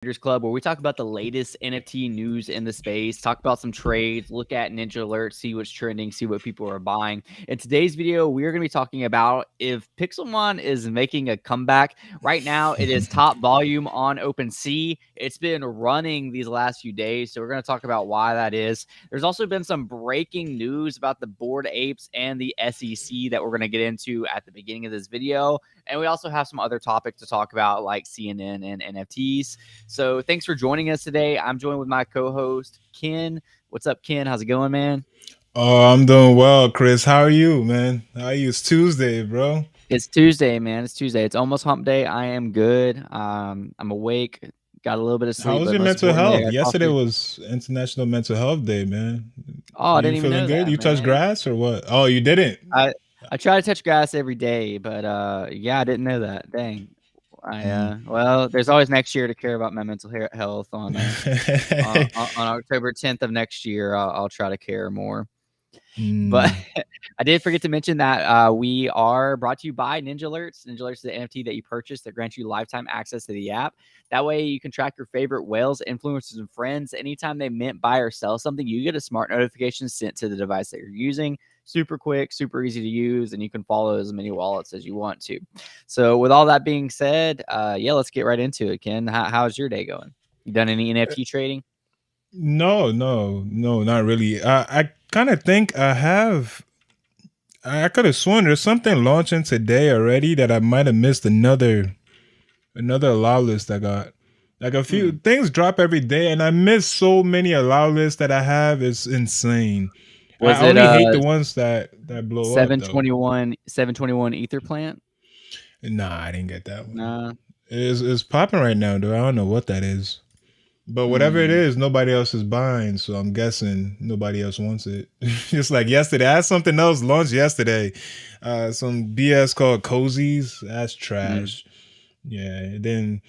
Club, where we talk about the latest NFT news in the space, talk about some trades, look at Ninjalerts, see what's trending, see what people are buying. In today's video, we are going to be talking about if Pixelmon is making a comeback. Right now, it is top volume on OpenSea. It's been running these last few days, so we're going to talk about why that is. There's also been some breaking news about the Bored Apes and the SEC that we're going to get into at the beginning of this video. And we also have some other topics to talk about, like CNN and NFTs. So thanks for joining us today. I'm joined with my co-host, Ken. What's up, Ken? How's it going, man? Oh, I'm doing well, Chris. How are you, man? How are you? It's Tuesday, bro. It's Tuesday, man. It's Tuesday. It's almost hump day. I am good. I'm awake. Got a little bit of How sleep, was but your most mental importantly, I health? got Yesterday coffee. was International Mental Health Day, man. Oh, I You didn't even feeling know good? that, You touched man. grass or what? Oh, you didn't. I I try to touch grass every day, but yeah, I didn't know that. Dang. Mm. Well, there's always next year to care about my mental health on October 10th of next year. I'll try to care more. But Mm. I did forget to mention that we are brought to you by Ninjalerts. Ninjalerts is the NFT that you purchase that grants you lifetime access to the app. That way you can track your favorite whales, influencers, and friends. Anytime they mint, buy, or sell something, you get a smart notification sent to the device that you're using. Super quick, super easy to use, and you can follow as many wallets as you want to. So with all that being said, yeah, let's get right into it, Ken. How's your day going? You done any NFT trading? No, not really. I kind of think I have. I could have sworn there's something launching today already that I might have missed another allow list I got. Like a Hmm. few things drop every day, and I miss so many allow lists that I have. It's insane. Was I it only hate the ones that blow up though. 721 ether plant? Nah, I didn't get that one. Nah. It's popping right now, though. I don't know what that is. But whatever it Mm. is, nobody else is buying, so I'm guessing nobody else wants it. Just like yesterday, I had something else launched yesterday. Some BS called Cozies. That's Mm. trash. Yeah. Then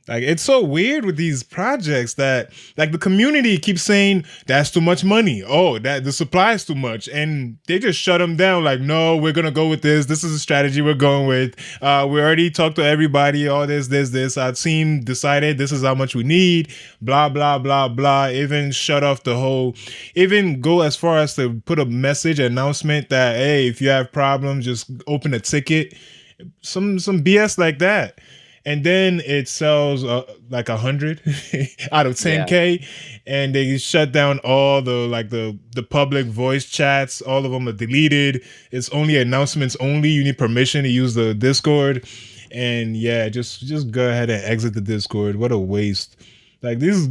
like it's so weird with these projects that like the community keeps saying that's too much money. Oh, that the supply is too much, and they just shut them down. Like, no, we're gonna go with this. This is a strategy we're going with. We already talked to everybody. All this. Our team decided this is how much we need. Blah blah blah blah. Even shut off the whole. Even go as far as to put a message announcement that hey, if you have problems, just open a ticket. Some BS like that, and then it sells like 100 out of Yeah. 10K, and they shut down all the public voice chats. All of them are deleted. It's only announcements only. You need permission to use the Discord, and yeah, just go ahead and exit the Discord. What a waste. Like these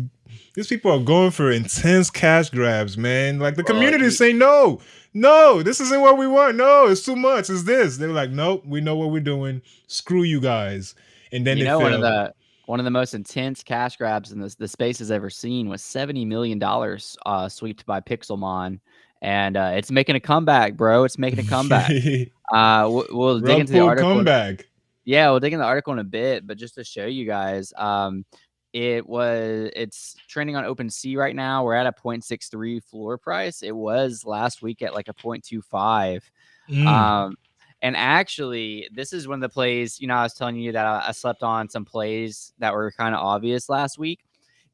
people are going for intense cash grabs, man. Like the Well, community is saying no. No, this isn't what we want. No, it's too much. It's this. They were like, nope, we know what we're doing. Screw you guys. And then you they know, failed. one of the most intense cash grabs in the space has ever seen was $70 million swept by Pixelmon, and it's making a comeback, bro. It's making a comeback. We'll dig Rug into the pull article. comeback. Yeah, we'll dig into the article in a bit, but just to show you guys, it's trending on OpenSea right now. We're at a 0.63 floor price. It was last week at like a 0.25. Mm. Um, and actually, this is one of the plays. I was telling you that I slept on some plays that were kind of obvious last week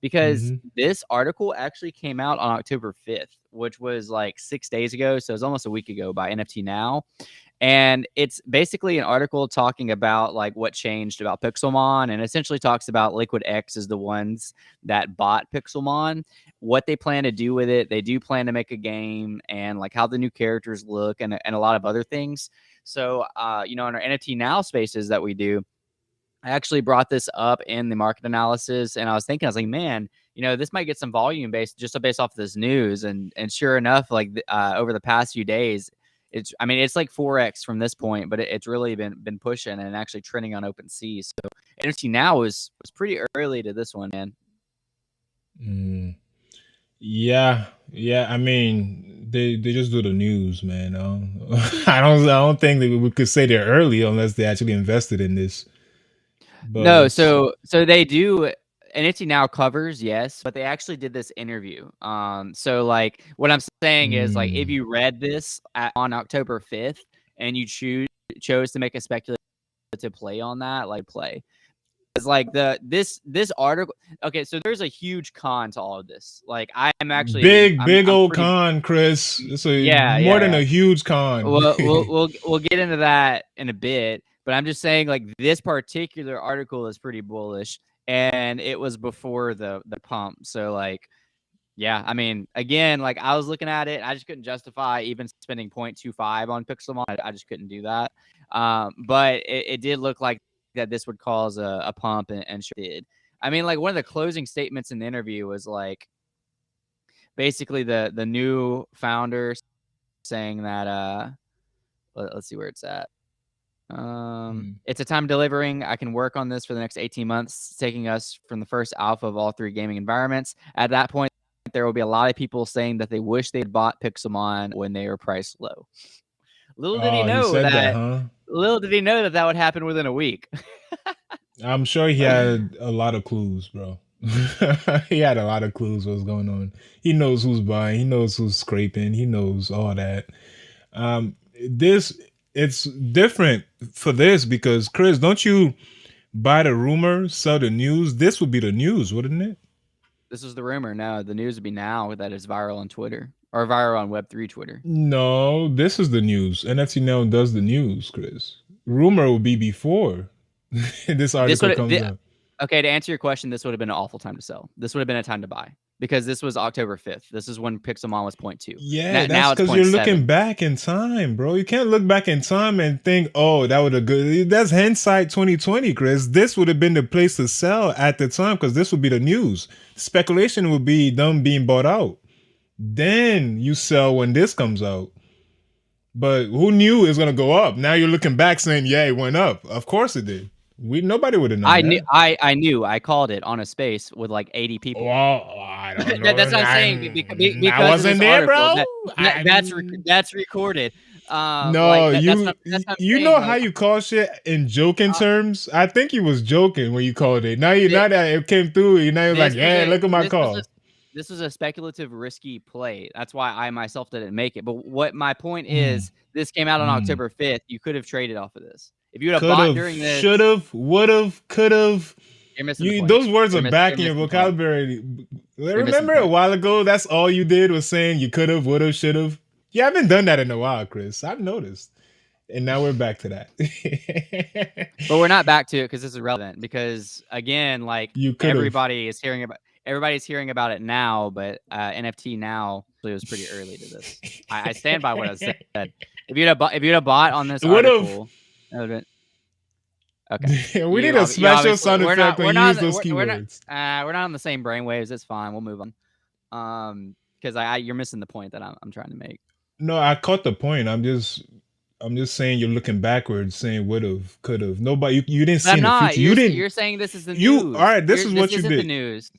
because Mm-hmm. this article actually came out on October 5th, which was like 6 days ago. So it was almost a week ago by NFT Now. And it's basically an article talking about like what changed about Pixelmon, and essentially talks about Liquid X is the ones that bought Pixelmon, what they plan to do with it. They do plan to make a game, and like how the new characters look, and a lot of other things. So in our NFT Now spaces that we do, I actually brought this up in the market analysis, and I was like, man, this might get some volume based off of this news, and sure enough, like over the past few days, it's like 4x from this point, but it's really been pushing and actually trending on OpenSea. So NFT Now was pretty early to this one, man. Mm. Yeah. I mean, they just do the news, man. I don't think that we could say they're early unless they actually invested in this. No, But so they do NFT Now covers, yes, but they actually did this interview. So like what I'm saying is like if mm, you read this on October 5th and you chose to make a speculative play on that, like play. like this article. Okay, so there's a huge con to all of this. Like I'm actually Big I'm old pretty con, Chris. It's a yeah, more yeah, than yeah. a huge con. We'll get into that in a bit, but I'm just saying like this particular article is pretty bullish, and it was before the pump. So like, yeah, I mean, again, like I was looking at it, I just couldn't justify even spending 0.25 on Pixelmon. I just couldn't do that. But it did look like that this would cause a pump, and sure did. I mean, like one of the closing statements in the interview was like basically the new founder saying that let's see where it's at. It's a time delivering. I can work on this for the next 18 months, taking us from the first alpha of all 3 gaming environments. At that point, there will be a lot of people saying that they wish they'd bought Pixelmon when they were priced low. Little did he Oh, he know said that, that. huh? Little did he know that that would happen within a week. I'm sure he had a lot of clues, bro. He had a lot of clues what's going on. He knows who's buying. He knows who's scraping. He knows all that. This it's different for this because Chris, don't you buy the rumor, sell the news? This would be the news, wouldn't it? This is the rumor. No, the news would be now that it's viral on Twitter or viral on Web3 Twitter. No, this is the news. NFT now does the news, Chris. Rumor will be before this article comes out. Okay, to answer your question, this would have been an awful time to sell. This would have been a time to buy because this was October 5th. This is when Pixelmon was 0.2. Yeah, that's Now it's because you're 0.7. looking back in time, bro. You can't look back in time and think, oh, that would have good. That's hindsight 2020, Chris. This would have been the place to sell at the time because this would be the news. Speculation would be them being bought out. Then you sell when this comes out. But who knew it was gonna go up? Now you're looking back saying, yeah, it went up. Of course it did. Nobody would have known that. I knew. I called it on a space with like 80 people. Well, I don't know. That's what I'm saying. Because I wasn't there, bro. That's recorded. No, like that's what I'm you saying, know like, how you call shit in joking terms. I think he was joking when you called it. Now that it came through, now you're like, yeah, look at my call. This was a speculative, risky play. That's why I myself didn't make it. But what my point is, this came out on October 5th. You could have traded off of this. If you would have bought during this, should have, would have, could have. You're missing the point. Those words are back in your vocabulary. Remember a while ago, that's all you did was saying you could have, would have, should have. You haven't done that in a while, Chris. I've noticed. And now we're back to that. But we're not back to it because this is relevant. Because again, like everybody's hearing about it now, but NFT now it was pretty early to this. I stand by what I said. If you'd have bought on this article, that would have been okay. We need a special sound effect when you use those keywords. We're not on the same brainwaves. It's fine. We'll move on. Because you're missing the point that I'm trying to make. No, I caught the point. I'm just saying you're looking backwards, saying would have, could have. Nobody, you didn't see the future. You're saying this is the news. All right, this is what you did. The news.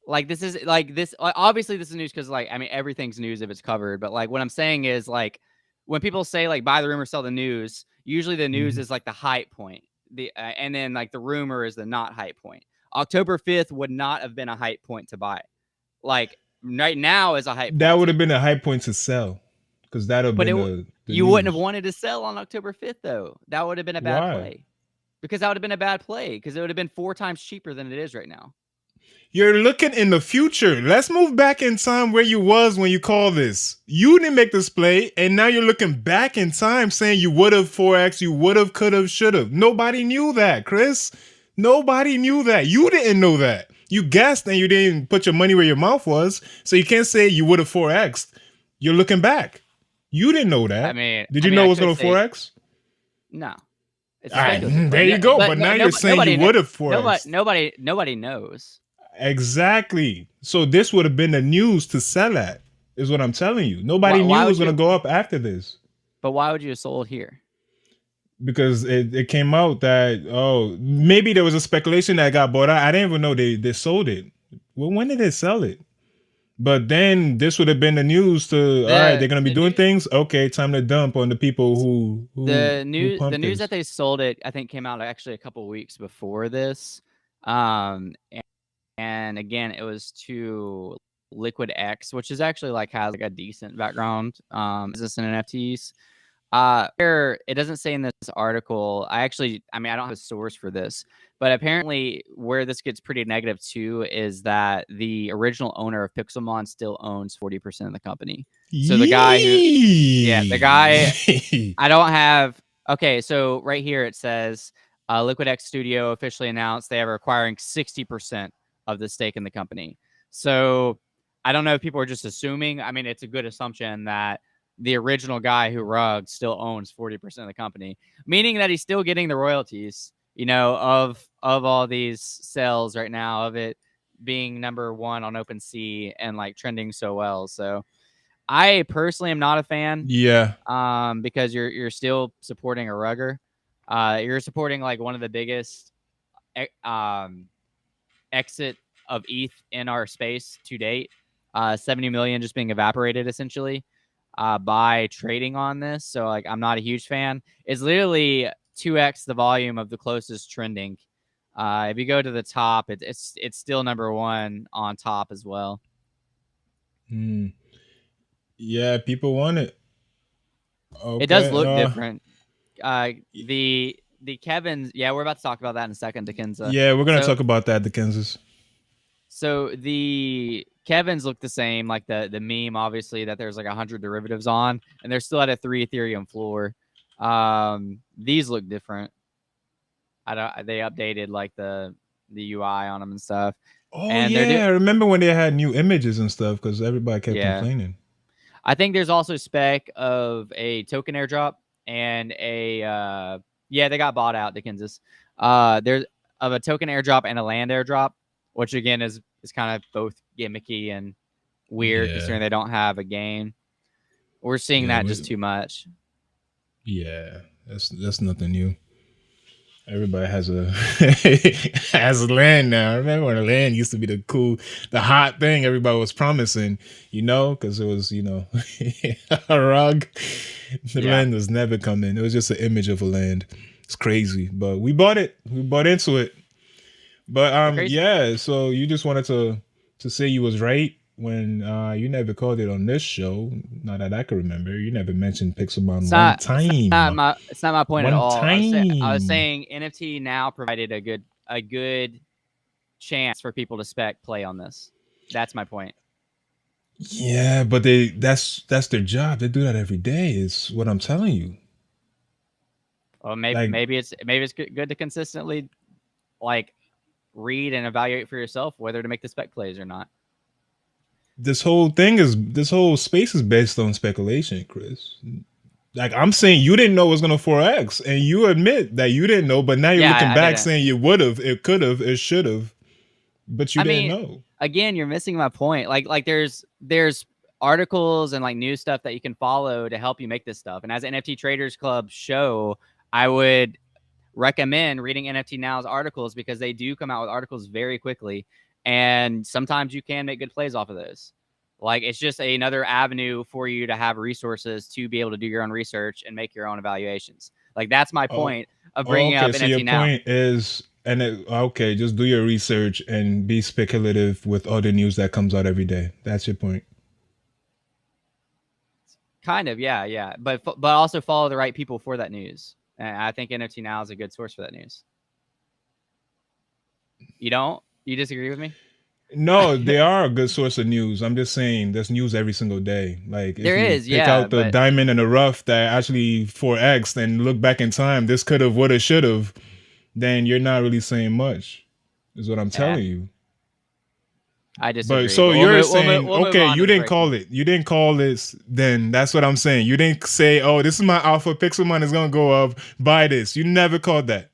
Like this is like this. Obviously, this is news because like I mean everything's news if it's covered. But like what I'm saying is like when people say like buy the rumor, sell the news. Usually the news is like the hype point. And then like the rumor is the not hype point. October 5th would not have been a hype point to buy. Like right now is a hype. That would have been a hype point to sell because that would have been you wouldn't have wanted to sell on October 5th though. That would have been a bad play. Because that would have been a bad play because it would have been 4 times cheaper than it is right now. You're looking in the future. Let's move back in time where you was when you called this. You didn't make this play, and now you're looking back in time saying you would have 4x, you would have, could have, should have. Nobody knew that, Chris. Nobody knew that. You didn't know that. You guessed and you didn't put your money where your mouth was, so you can't say you would have 4x. You're looking back. You didn't know that. Did you know it was going to 4x? No. There you go. But now you're saying you would have 4x. Nobody knows. Exactly. So this would have been the news to sell at, is what I'm telling you. Nobody knew it was going to go up after this. But why would you have sold here? Because it came out that, maybe there was a speculation that got bought out. I didn't even know they sold it. Well, when did they sell it? But then this would have been the news to, all right, they're going to be doing things. Okay, time to dump on the people who the news that they sold it, I think came out actually a couple of weeks before this. And again, it was to Liquid X, which is actually like has like a decent background business in NFTs. Where it doesn't say in this article, I mean, I don't have a source for this, but apparently where this gets pretty negative too is that the original owner of Pixelmon still owns 40% of the company. So the guy who, yeah, the guy, Yee. I don't have. Okay, so right here it says Liquid X Studio officially announced they are acquiring 60% of the stake in the company. So I don't know if people are just assuming. I mean, it's a good assumption that the original guy who rugged still owns 40% of the company, meaning that he's still getting the royalties, of all these sales right now, of it being number one on OpenSea and like trending so well. So I personally am not a fan, Yeah. because you're still supporting a rugger. You're supporting like one of the biggest um, exit of ETH in our space to date. 70 million just being evaporated essentially by trading on this. So like I'm not a huge fan. It's literally 2x the volume of the closest trending. If you go to the top, it's still number one on top as well. Hmm. Yeah, people want it. It does Okay. look different. The Kevin's, yeah, we're about to talk about that in a second, Dickenza. Yeah, we're gonna So talk about that, the Kansas. so the Kevin's look the same, like the meme, obviously, that there's like 100 derivatives on, and they're still at a 3 Ethereum floor. These look different. I don't. They updated like the UI on them and stuff, Oh and they're yeah, I remember when they had new images and stuff because everybody kept yeah. complaining. I think there's also spec of a token airdrop and a yeah, they got bought out to Kansas. There's of a token airdrop and a land airdrop, which again is kind of both gimmicky and weird Yeah, considering they don't have a game. We're seeing yeah, that just too much. yeah. That's nothing new. Everybody has a has a land now. I remember when the land used to be the hot thing everybody was promising, because it was, a rug. The Yeah, land was never coming. It was just an image of a land. It's crazy, but we bought it. We bought into it. But the crazy. yeah. So you just wanted to say you was right when you never called it on this show. Not that I can remember. You never mentioned Pixelmon one time. It's not my point at One all. I was time. saying NFT now provided a good chance for people to spec play on this. That's my point. Yeah, but that's their job. They do that every day. Is what I'm telling you. Well, maybe Like maybe it's good to consistently like read and evaluate for yourself whether to make the spec plays or not. this whole space is based on speculation, Chris. Like I'm saying, you didn't know it was gonna 4x, and you admit that you didn't know, but now you're Yeah, looking I back didn't. saying you would have, it could have, it should have, but you I didn't mean, know. again, you're missing my point. Like there's articles and like new stuff that you can follow to help you make this stuff. And as NFT Traders Club show, I would recommend reading NFT Now's articles because they do come out with articles very quickly, and sometimes you can make good plays off of those. Like it's just another avenue for you to have resources to be able to do your own research and make your own evaluations. Like that's my Oh, point of bringing okay. up So your NFT Now. point is, okay, just do your research and be speculative with other news that comes out every day. That's your point. Kind of, yeah, yeah, but also follow the right people for that news. And I think NFT Now is a good source for that news. You don't? You disagree with me? No, they are a good source of news. I'm just saying there's news every single day. Like if There you is, pick yeah, out the but diamond in the rough that actually 4x and look back in time, this could have, would have, should have, then you're not really saying much, is what I'm eh, telling you. I But disagree. so But you're saying, we'll move okay, on to you the didn't breaking. call it. You didn't call this. Then that's what I'm saying. You didn't say, oh, this is my alpha. Pixelmon is gonna go up. Buy this. You never called that.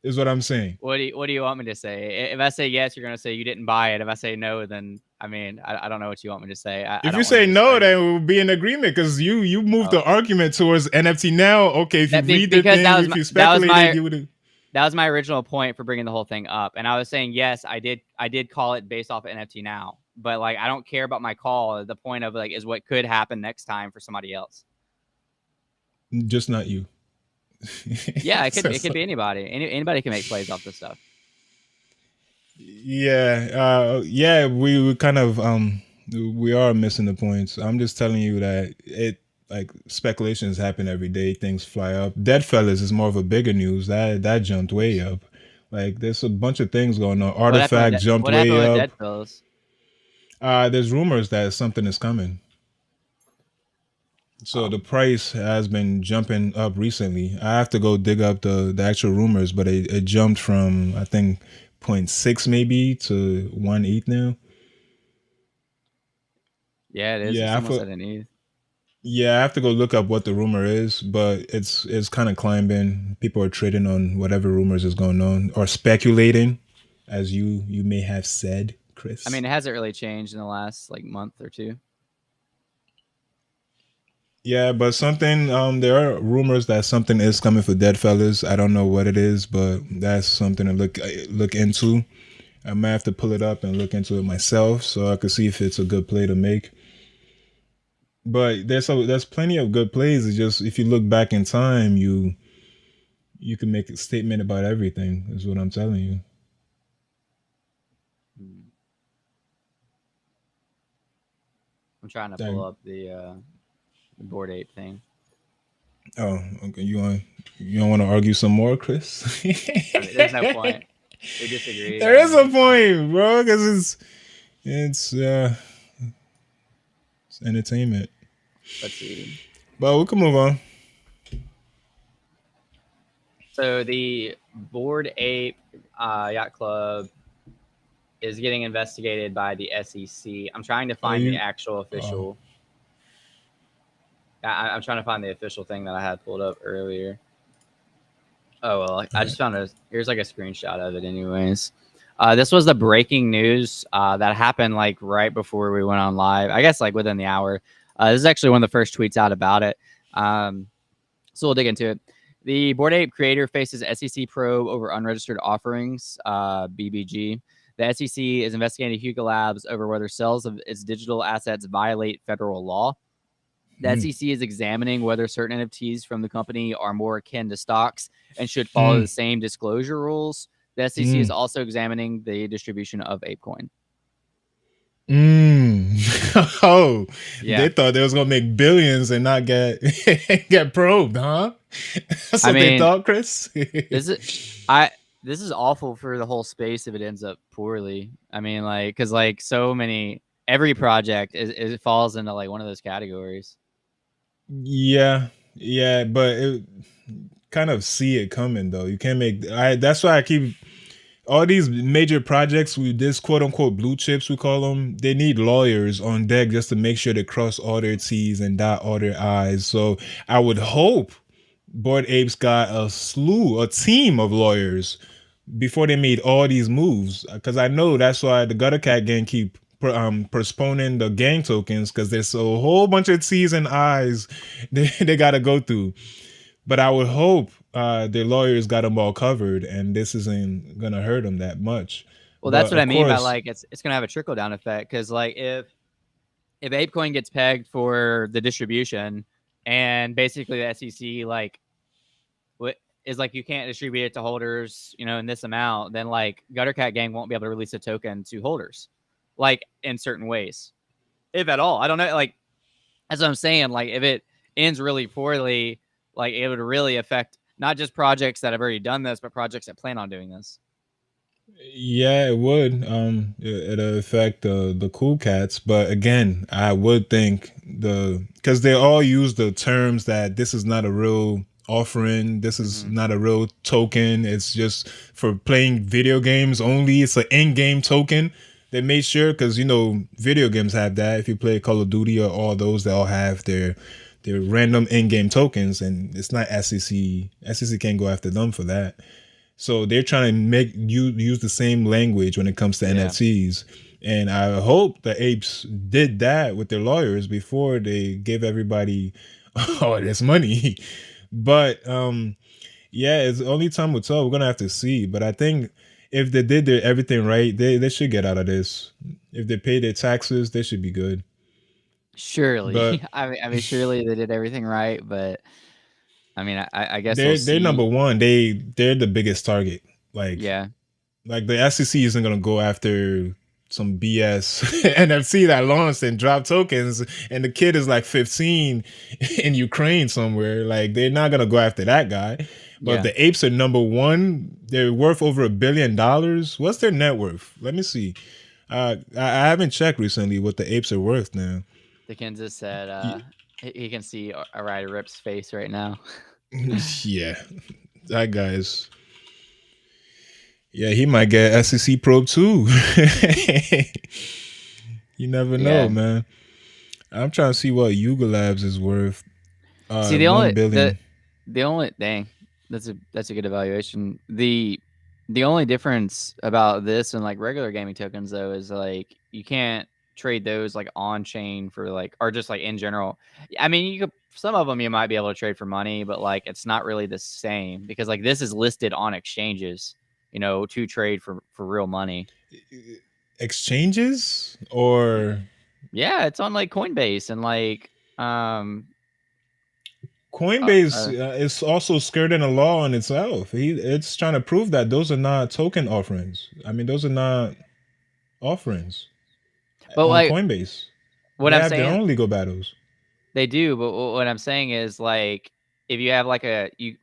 Is what I'm saying. What do you want me to say? If I say yes, you're gonna say you didn't buy it. If I say no, then I mean I don't know what you want me to say. I If you don't want to say no, discredit. then we'll be in agreement because you moved Oh, the argument towards NFT now. Okay, if you read the because thing, if you that was speculated, my you would. that was my original point for bringing the whole thing up. And I was saying yes, I did call it based off of NFT Now, but like I don't care about my call. The point of like is what could happen next time for somebody else. Just not you. Yeah, it So, could be anybody. Anybody can make plays off this stuff. yeah, yeah, we kind of we are missing the points. I'm just telling you that like speculations happen every day. Things fly up. Deadfellas is more of a bigger news. That jumped way up. Like there's a bunch of things going on. Artifact jumped What happened way with up. Dead Fellas? There's rumors that something is coming. So Oh, the price has been jumping up recently. I have to go dig up the actual rumors, but it jumped from I think point 0.6 maybe to 1.8 now. yeah, it is. It's Yeah, I almost feel, at an E. yeah, I have to go look up what the rumor is, but it's kind of climbing. People are trading on whatever rumors is going on or speculating, as you may have said, I Chris. mean, it hasn't really changed in the last like month or two. Yeah, but something there are rumors that something is coming for Deadfellas. I don't know what it is, but that's something to look into. I might have to pull it up and look into it myself so I could see if it's a good play to make. But there's plenty of good plays. It's just if you look back in time, you can make a statement about everything. Is what I'm telling you. Hmm. I'm trying to pull Like, up the Board Ape thing. oh, okay. You don't want to argue some more, Chris? I mean, there's no point. We disagreed. I There is mean, a it's fine. point, bro, because it's entertainment. Let's see. But we can move on. So the Board Ape Yacht Club is getting investigated by the SEC. I'm trying to Oh, find the you. actual Oh, official. I'm trying to find the official thing that I had pulled up earlier. Oh well, I just found a here's like a screenshot of it, anyways. This was the breaking news that happened like right before we went on live. I guess like within the hour. This is actually one of the first tweets out about it. So we'll dig into it. The Bored Ape creator faces SEC probe over unregistered offerings, BBG. The SEC is investigating Hugo Labs over whether sales of its digital assets violate federal law. The mm, SEC is examining whether certain NFTs from the company are more akin to stocks and should follow mm, the same disclosure rules. The SEC is mm, also examining the distribution of ApeCoin. mm. Oh, Yeah. they thought they was gonna make billions and not get get probed, huh? That's I what they mean, thought, Chris. this is I this is awful for the whole space if it ends up poorly. I mean, like, because like so many every project is falls into like one of those categories. Yeah, yeah, but it kind of see it coming though. You can't make. I That's why I keep all these major projects with this quote unquote blue chips we call them. They need lawyers on deck just to make sure they cross all their T's and dot all their I's. So I would hope Board Apes got a team of lawyers before they made all these moves because I know that's why the Gutter Cat gang keep postponing the gang tokens because there's a whole bunch of T's and I's they got to go through. But I would hope their lawyers got them all covered and this isn't gonna hurt them that much. Well, that's But what I of mean by course, like it's gonna have a trickle down effect because like if ApeCoin gets pegged for the distribution and basically the SEC like what is like you can't distribute it to holders, in this amount, then like Gutter Cat Gang won't be able to release a token to holders, like in certain ways, if at all. I don't know. Like that's what I'm saying. Like if it ends really poorly, like it would really affect not just projects that have already done this, but projects that plan on doing this. yeah, it would. It'll affect the cool cats, but again, I would think because they all use the terms that this is not a real offering, this is Mm-hmm. not a real token. It's just for playing video games only. It's an in-game token. They made sure because video games have that. If you play Call of Duty or all those, they all have their random in-game tokens, and it's not SEC. SEC can't go after them for that. So they're trying to make you use the same language when it comes to Yeah. NFTs. And I hope the apes did that with their lawyers before they gave everybody all this money. But yeah, it's only time will tell. We're gonna have to see. But I think if they did everything right, they should get out of this. If they pay their taxes, they should be good. Surely, But I mean, surely they did everything right, but I mean, I guess we'll they're number see. one. They're the biggest target. Like Yeah. like the SEC isn't gonna go after some BS NFC that launched and dropped tokens, and the kid is like 15 in Ukraine somewhere. Like they're not gonna go after that guy. But if Yeah, the apes are number one, they're worth over $1 billion. What's their net worth? Let me see. I haven't checked recently what the apes are worth now. the Kansas said Y- he can see a Ryder Rip's face right now. Yeah, that guy's. Yeah, he might get SEC probe too. You never know, Yeah. man. I'm trying to see what Yuga Labs is worth. See, the One only billion. the only dang, that's a good evaluation. The only difference about this and like regular gaming tokens though is like you can't trade those like on chain for like or just like in general. I mean, you could some of them you might be able to trade for money, but like it's not really the same because like this is listed on exchanges, to trade for real money. Exchanges or Yeah, it's on like Coinbase and like uh, Coinbase uh, is also skirting a law on itself. It's trying to prove that those are not token offerings. I mean, those are not offerings but on like Coinbase. what They I'm have their saying own legal battles. they do, but what I'm saying is like if you have like you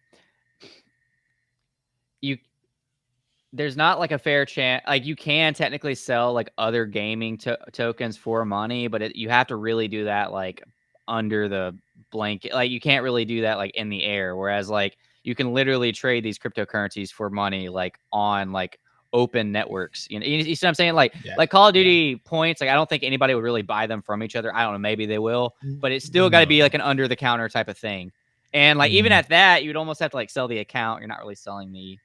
there's not like a fair chance like you can technically sell like other gaming tokens for money, but you have to really do that like under the blanket. Like you can't really do that like in the air, whereas like you can literally trade these cryptocurrencies for money like on like open networks. You see what I'm saying? Like Yeah, like Call of yeah. Duty points, like I don't think anybody would really buy them from each other. I don't know, maybe they will, but it's still got to be No. like an under the counter type of thing. And like even Mhm. at that, you'd almost have to like sell the account. You're not really selling the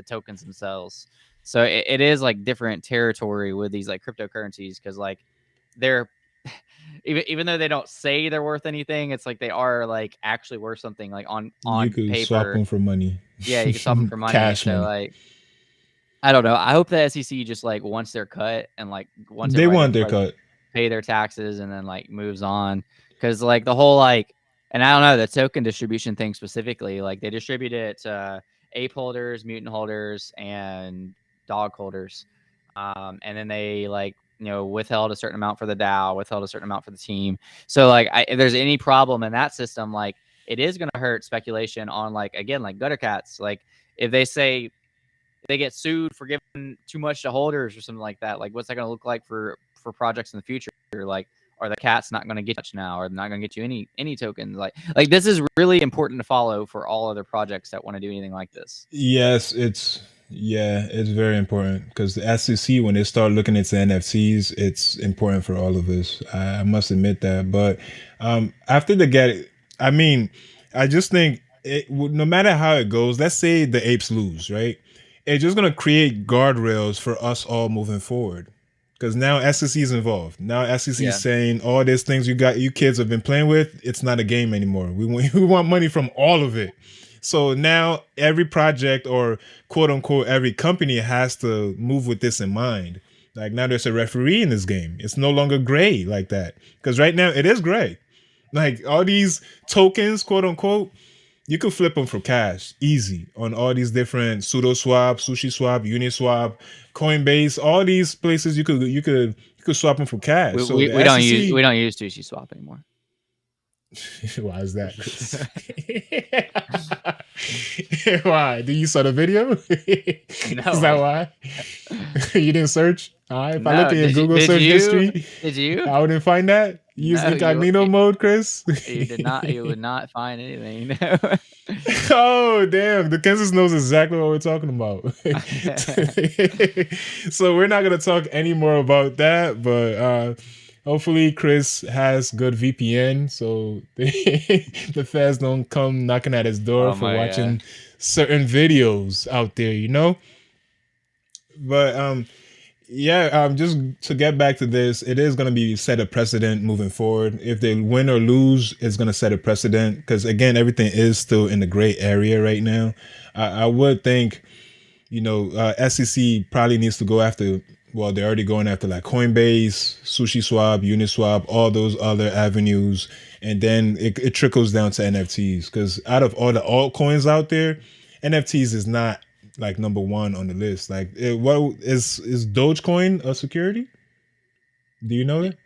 tokens themselves. So it is like different territory with these like cryptocurrencies because like they're even though they don't say they're worth anything, it's like they are like actually worth something like You on could swap paper. them for money, Yeah, you can swap them for money. cash So money. like I don't know. I hope the SEC just like once they're cut and like once They everybody want has to their like cut. pay their taxes and then like moves on because like the whole like and I don't know the token distribution thing specifically like they distribute it to ape holders, mutant holders, and dog holders, and then they like withheld a certain amount for the DAO, withheld a certain amount for the team. So like if there's any problem in that system, like it is going to hurt speculation on like again like gutter cats. Like if they say they get sued for giving too much to holders or something like that, like what's that going to look like for projects in the future? Like, are the cats not going to get much now, or not going to get you any tokens? Like this is really important to follow for all other projects that want to do anything like this. Yes, it's very important because the SEC when they start looking into NFTs, it's important for all of us. I must admit that. But after the get, I mean, I just think no matter how it goes, let's say the apes lose, right? It's just gonna create guardrails for us all moving forward. Because now SEC is involved. Now SEC is Yeah. saying all these things you kids have been playing with, it's not a game anymore. We want money from all of it. So now every project or quote unquote every company has to move with this in mind. Like now there's a referee in this game. It's no longer gray like that. Because right now it is gray. Like all these tokens, quote unquote, you can flip them for cash easy on all these different pseudo swap, sushi swap, uniswap, Coinbase, all these places you could swap them for cash. We, So we, the we don't use SEC, we don't use sushi swap anymore. why is that, Chris? Why? Did you saw the video? Is that No, why? You didn't search? If I look no. at your Did you? Google Did search you? history, Did you? I wouldn't find that. Use No, you incognito mode, Chris. you did not. You would not find anything. Oh, damn. The Kansas knows exactly what we're talking about. So we're not going to talk any more about that, but hopefully Chris has good VPN so the feds don't come knocking at his door Oh for my watching gosh. certain videos out there, you know? But yeah, just to get back to this, it is going to be set a precedent moving forward. If they win or lose, it's going to set a precedent because again, everything is still in the gray area right now. I would think, SEC probably needs to go after. Well, they're already going after like Coinbase, SushiSwap, Uniswap, all those other avenues, and then it trickles down to NFTs because out of all the altcoins out there, NFTs is not like number one on the list. Like, what is Dogecoin a security? Do you know I that?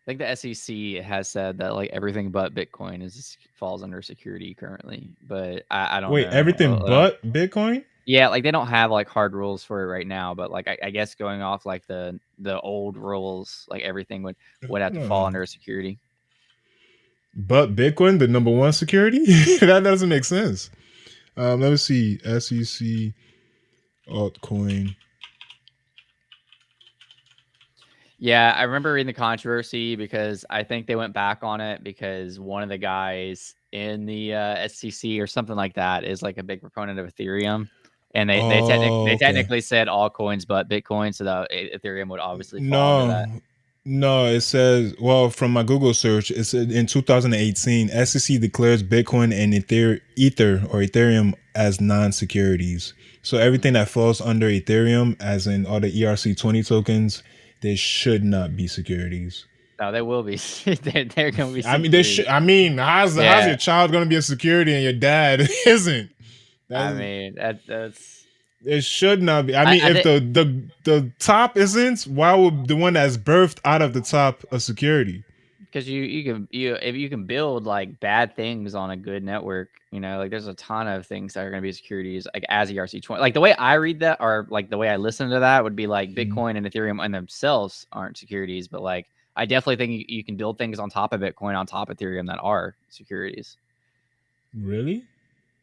think the SEC has said that like everything but Bitcoin falls under security currently, but I don't Wait, know. everything but Bitcoin? Yeah, like they don't have like hard rules for it right now, but like I guess going off like the old rules, like everything would have to fall Uh, under security. but Bitcoin, the number one security? That doesn't make sense. Let me see. SEC altcoin. Yeah, I remember reading the controversy because I think they went back on it because one of the guys in the SEC or something like that is like a big proponent of Ethereum, and Oh, they okay. technically said all coins but Bitcoin, so that Ethereum would obviously fall under No, that. no, it says, well, from my Google search, it said in 2018, SEC declares Bitcoin and Ether or Ethereum as non-securities. So everything that falls under Ethereum, as in all the ERC20 tokens, they should not be securities. No, they will be. They're going to be I mean, they securities. should. I mean, how's Yeah, your child going to be a security and your dad isn't? I That's mean that's. It should not be. I mean, I if think the top isn't, why would the one that's birthed out of the top a security? because you if you can build like bad things on a good network, like there's a ton of things that are going to be securities like as ERC20. Like the way I read that or like the way I listen to that would be like Mhm. Bitcoin and Ethereum in themselves aren't securities, but like I definitely think you can build things on top of Bitcoin on top of Ethereum that are securities. Really?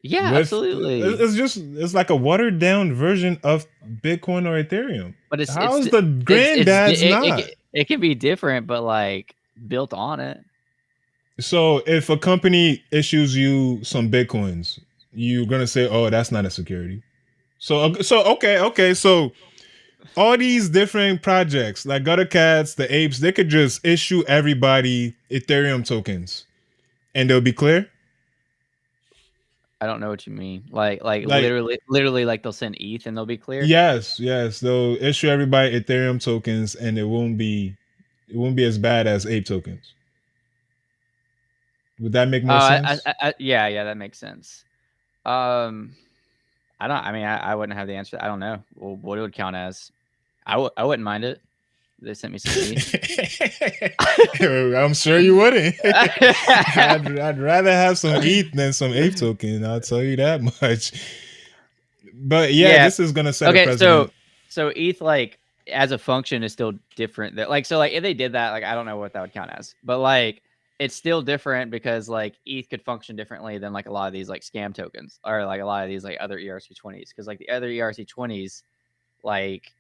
Yeah, With absolutely. it's like a watered down version of Bitcoin or Ethereum. But How is the it's granddad's not? it can be different, but like built on it. So if a company issues you some bitcoins, you're gonna say, "Oh, that's not a security." So okay. So all these different projects, like Gutter Cats, the Apes, they could just issue everybody Ethereum tokens, and they'll be clear. I don't know what you mean. Like Like, literally, like they'll send ETH and they'll be clear. yes, they'll issue everybody Ethereum tokens, and it won't be as bad as Ape tokens. Would that make Oh, more sense? yeah, that makes sense. Um, I don't. I mean, I wouldn't have the answer. I don't know. Well, what it would count as. I wouldn't mind it. They sent me some ETH. I'm sure you wouldn't. I'd rather have some ETH than some Ape token. I'll tell you that much. But yeah, Yeah. this is gonna set a Okay. precedent. So ETH like as a function is still different. That like so like if they did that, like I don't know what that would count as, but like it's still different because like ETH could function differently than like a lot of these like scam tokens or like a lot of these like other ERC20s because like the other ERC20s like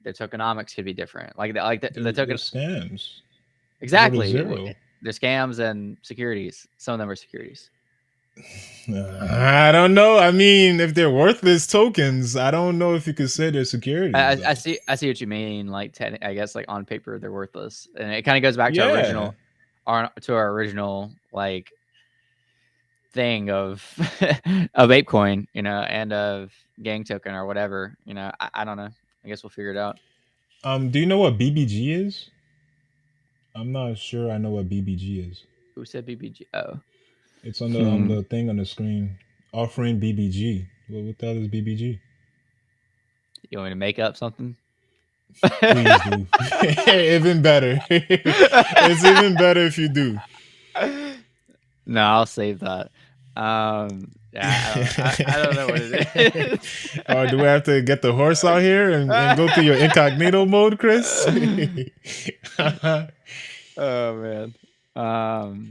their tokenomics could be different. Like the They're token scams. Zero to exactly. zero. They're scams and securities. Some of them are securities. I don't know. I mean, if they're worthless tokens, I don't know if you could say they're securities though. I see what you mean. Like I guess like on paper they're worthless, and it kind of goes back to Yeah. our original like thing of of ApeCoin, and of Gang Token or whatever. I don't know. I guess we'll figure it out. Do you know what BBG is? I'm not sure I know what BBG is. Who said BBG? Oh, It's on hmm. the thing on the screen. Offering BBG. What the hell is BBG? You want me to make up something? Please do. Even better. It's even better if you do. No, I'll save that. Yeah, I don't know what it is. Or do we have to get the horse out here and go to your incognito mode, Chris? Oh man.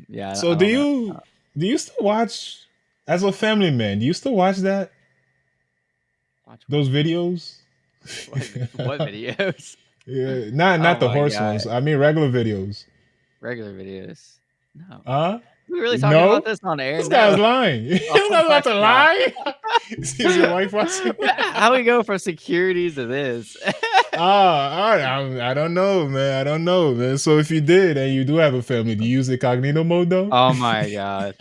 Yeah, So I don't know. do you still watch as a family man? Do you still watch that Watch those videos? what videos? Yeah, Oh not the my horse ones. god, I mean regular videos. regular videos. No, Huh? we really talking about No, this on air? this guy's No. lying. This Oh guy's my about to god. lie. Is your wife watching? How we go from securities to this? I don't know, man. I don't know, man. So if you did and you do have a family, do you use incognito mode though? Oh my god.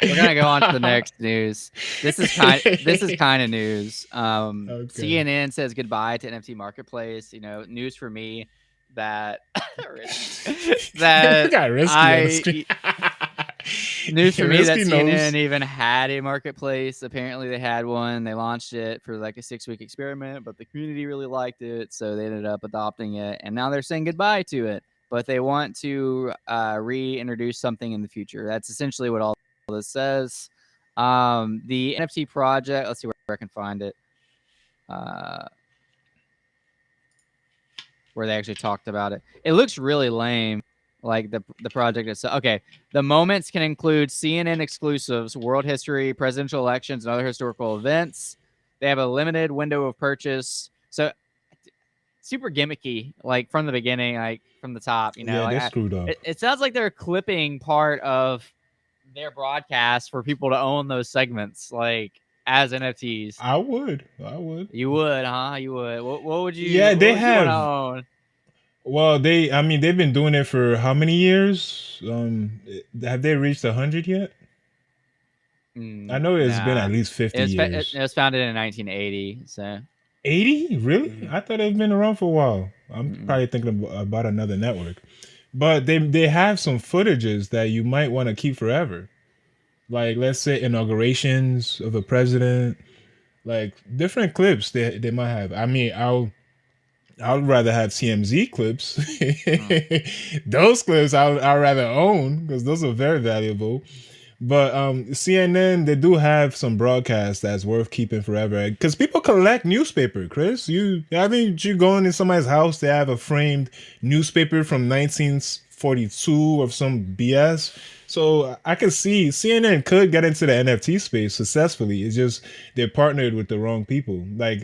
We're gonna go on to the next news. This is kind of news. Okay. CNN says goodbye to NFT marketplace. News for me that We that got risky on the screen. News for me that Risky CNN knows. even had a marketplace. Apparently, they had one. They launched it for like a 6-week experiment, but the community really liked it, so they ended up adopting it, and now they're saying goodbye to it. But they want to reintroduce something in the future. That's essentially what all this says. The NFT project. Let's see where I can find it. Uh, where they actually talked about it. It looks really lame, like the project itself. Okay, the moments can include CNN exclusives, world history, presidential elections, and other historical events. They have a limited window of purchase, so super gimmicky, like from the beginning, like from the top. Yeah, Like they're screwed up. it sounds like they're clipping part of their broadcast for people to own those segments, like as NFTs. I would. I would. You would, huh? You would. What would you? Yeah, What they would you want to have. own? Well, I mean, they've been doing it for how many years? Have they reached 100 yet? I know it's been Nah. at least 50 It years. was founded in 1980, so 80? Really? mm, I thought they've been around for a while. I'm mm-mm. probably thinking about another network. But they have some footages that you might want to keep forever. Like, let's say inaugurations of a president, like different clips they might have. I mean, I'd rather have TMZ clips. Mm. Those clips I'd rather own because those are very valuable. But CNN, they do have some broadcasts that's worth keeping forever because people collect newspaper. Chris, you haven't you gone in somebody's house? They have a framed newspaper from 1942 of some BS. So I can see CNN could get into the NFT space successfully. It's just they're partnered with the wrong people. Like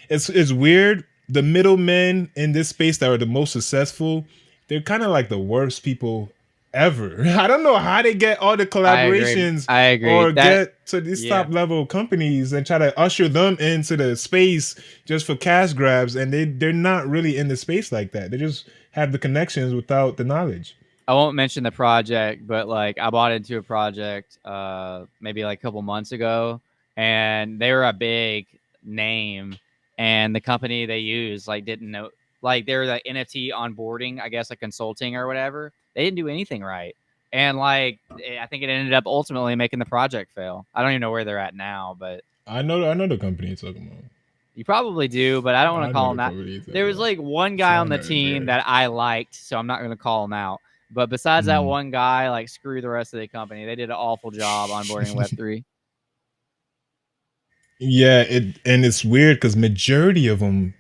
it's weird. The middlemen in this space that are the most successful, they're kind of like the worst people ever. I don't know how they get all the I agree. collaborations I agree. or That get to these yeah. top level companies and try to usher them into the space just for cash grabs, and they're not really in the space like that. They just have the connections without the knowledge. I won't mention the project, but like I bought into a project maybe like a couple months ago, and they were a big name, and the company they used like didn't know, like they were like NFT onboarding, I guess, like consulting or whatever. They didn't do anything right, and like I think it ended up ultimately making the project fail. I don't even know where they're at now, but I know the company you're talking about. you probably do, but I don't want I to know call the him out. company you're There talking was about. like one guy on Sound the like team there. that I liked, so I'm not going to call him out. But besides that Mm. one guy, like screw the rest of the company. They did an awful job onboarding Web3. Yeah, and it's weird because majority of them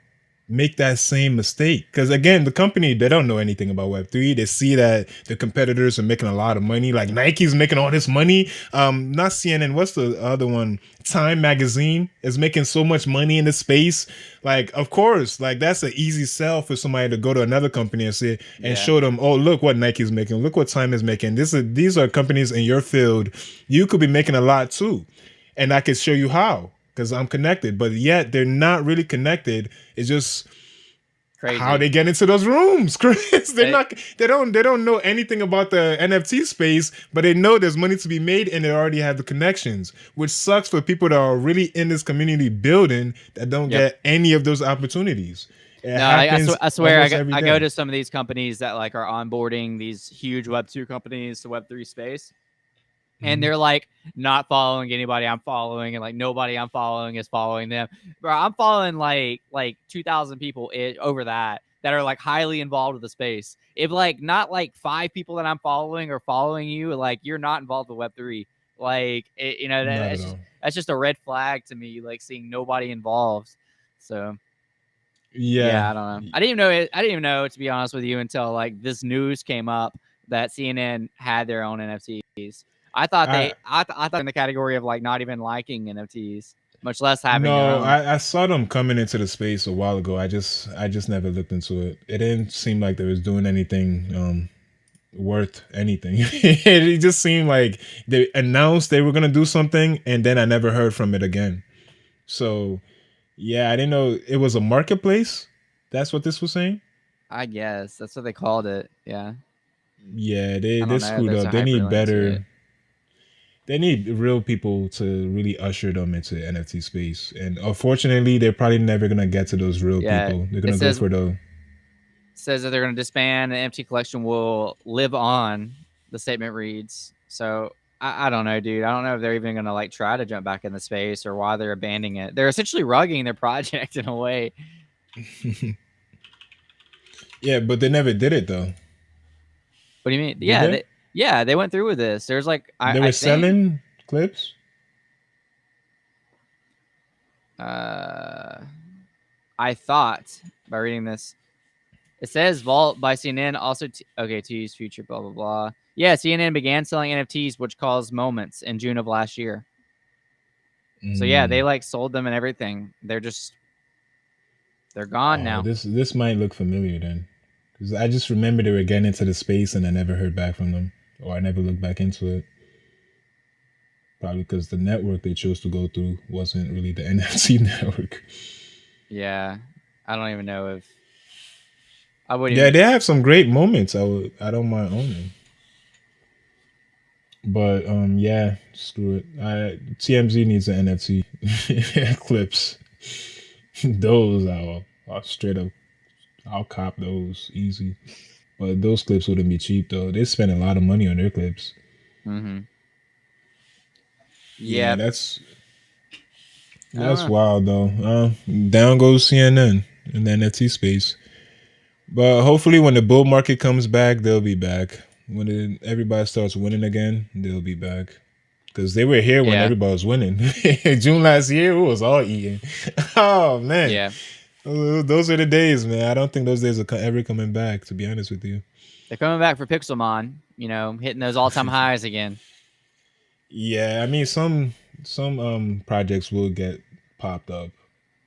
make that same mistake. Because again, the company they don't know anything about Web3. They see that the competitors are making a lot of money. Like Nike's making all this money. Not CNN. What's the other one? Time Magazine is making so much money in the space. Like, of course, like that's an easy sell for somebody to go to another company and say and Yeah. show them, oh, look what Nike's making. Look what Time is making. These are companies in your field. You could be making a lot too, and I could show you how because I'm connected, but yet they're not really connected. It's just how Crazy. they get into those rooms, Chris. They're It, not they don't know anything about the NFT space, but they know there's money to be made and they already have the connections, which sucks for people that are really in this community building that don't yep. get any of those opportunities. It No, happens I swear almost every I go day. to some of these companies that like are onboarding these huge Web2 companies to Web3 space, and Mhm. they're like not following anybody I'm following, and like nobody I'm following is following them. Bro, I'm following like 2,000 people over that are like highly involved with the space. If like not like 5 people that I'm following are following you, like you're not involved with Web3. Like Not at that's just all. a red flag to me. Like seeing nobody involved. So Yeah. yeah, I don't know. I didn't even know, to be honest with you, until like this news came up that CNN had their own NFTs. I I thought in the category of like not even liking NFTs, much less having their no, own. I saw them coming into the space a while ago. I just never looked into it. It didn't seem like they was doing anything worth anything. It just seemed like they announced they were gonna do something, and then I never heard from it again. So yeah, I didn't know it was a marketplace. That's what this was saying. I guess that's what they called it. Yeah, Yeah, I they don't know. screwed There's a up. They need hyperlink to it. better. They need real people to really usher them into the NFT space. And unfortunately, they're probably never gonna get to those real Yeah, people. They're it gonna go for the says that they're going to disband. The NFT collection will live on. The statement reads so. I don't know, dude. I don't know if they're even gonna like try to jump back in the space or why they're abandoning it. They're essentially rugging their project in a way. Yeah, but they never did it though. What do you mean? Did they? Yeah, they went through with this. There's like They I were think selling clips. uh I thought by reading this, it says Vault by CNN also okay to use future blah blah blah. Yeah, CNN began selling NFTs, which caused moments in June of last year. So yeah, they Mm. like sold them and everything. They're gone Oh, now. this might look familiar then, because I just remember they were getting into the space and I never heard back from them, or I never looked back into it. Probably because the network they chose to go through wasn't really the NFC network. Yeah, I don't even know if I wouldn't Yeah, even. they have some great moments. I don't mind owning, but yeah, screw it. TMZ needs an NFT clips. Those I'll straight up I'll cop those easy. But those clips wouldn't be cheap though. They spend a lot of money on their clips. Mm-hmm. Yeah, Yep. I don't that's know. wild though. Down goes CNN in the NFT space. But hopefully, when the bull market comes back, they'll be back. When everybody starts winning again, they'll be back. Because they were here when Yeah. everybody was winning. June last year, it was all eating. Oh man, Yeah. those are the days, man. I don't think those days are ever coming back. To be honest with you. They're coming back for Pixelmon, hitting those all-time highs again. Yeah, I mean some projects will get popped up,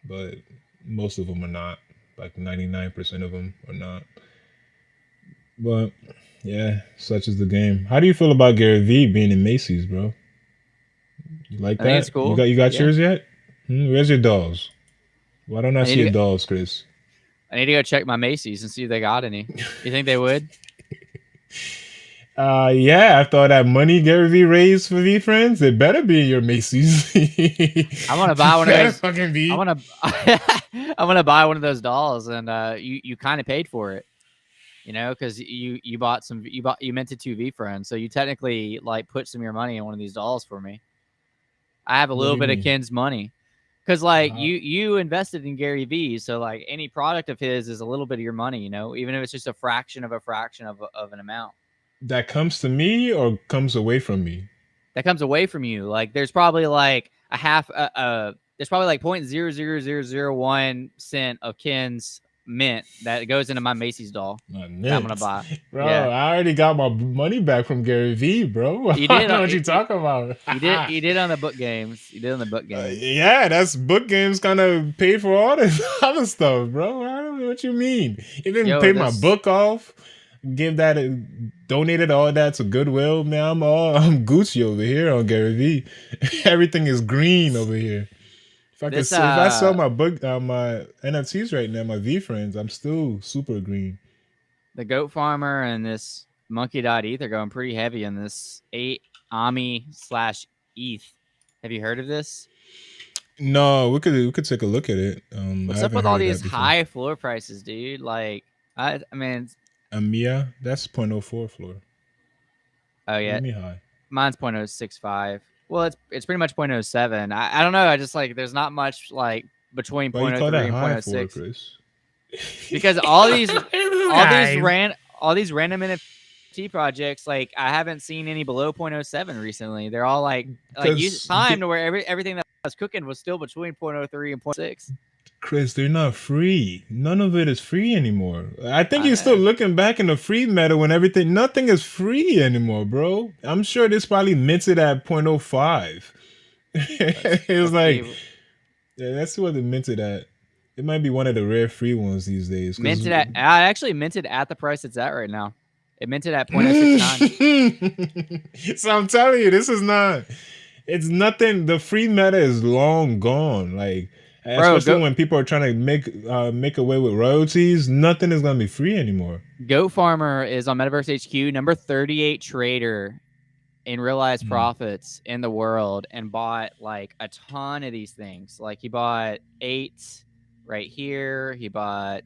but most of them are not. Like 99% of them are not. But yeah, such is the game. How do you feel about Gary Vee being in Macy's, bro? You like I think it's that? cool. You got Yeah. yours yet? Where's your dolls? Why don't I I need see your to dolls, Chris? I need to go check my Macy's and see if they got any. You think they would? Yeah, after all that money Gary Vee raised for V Friends, it better be in your Macy's. I want to buy one of Better those. fucking I be. want to. I want to buy one of those dolls, and you kind of paid for it, because you bought you minted two V friends, so you technically like put some of your money in one of these dolls for me. I have a What little do you bit of mean? Ken's money, because like How, you invested in Gary Vee, so like any product of his is a little bit of your money, even if it's just a fraction of an amount that comes to me or comes away from me? that comes away from you. Like there's probably like a half there's probably like 0.00001 cent of Ken's mint that goes into my Macy's doll that I'm gonna Mint. buy. Bro, Yeah. I already got my money back from Gary Vee, bro. You I did know what you talking about. you did on the book games. You did on the book games. Yeah, that's book games kind of pay for all this other stuff, bro. I don't know what you mean. You didn't Yo, pay my this book off, give that, donated all that to Goodwill, man. I'm Gucci over here on Gary Vee. Everything is green over here. this If I sell my book, my NFTs right now, my V friends, I'm still super green. the goat farmer and this monkey.eth are going pretty heavy in this 8 Ami slash ETH. Have you heard of this? No, we could take a look at it. I What's up haven't with heard all of these that before. high floor prices, dude? Like, I mean, Amia, that's point oh 0.04 floor. oh What do yeah, you mean high? mine's 0.065. Well, it's pretty much 0.07. I don't know. I just like there's not much like between Why you call 0.03 that and high for, 0.06 Chris? because Guys. all these random NFT projects, like I haven't seen any below 0.07 recently. They're all like you Because time to where everything that was cooking was still between 0.03 and 0.6. Chris, they're not free. None of it is free anymore. I think I you're still know. looking back in the free meta when everything, nothing is free anymore, bro. I'm sure this probably minted at point oh 0.05. It was Let's see. like, yeah, that's what it minted at. It might be one of the rare free ones these days. Because I actually minted at the price it's at right now. It minted at 0.069. so I'm telling you, this is not. It's nothing. The free meta is long gone. Like Bro, especially when people are trying to make away with royalties, nothing is gonna be free anymore. Goat Farmer is on Metaverse HQ, number 38 trader in realized Mm. profits in the world, and bought like a ton of these things. Like he bought 8 right here. He bought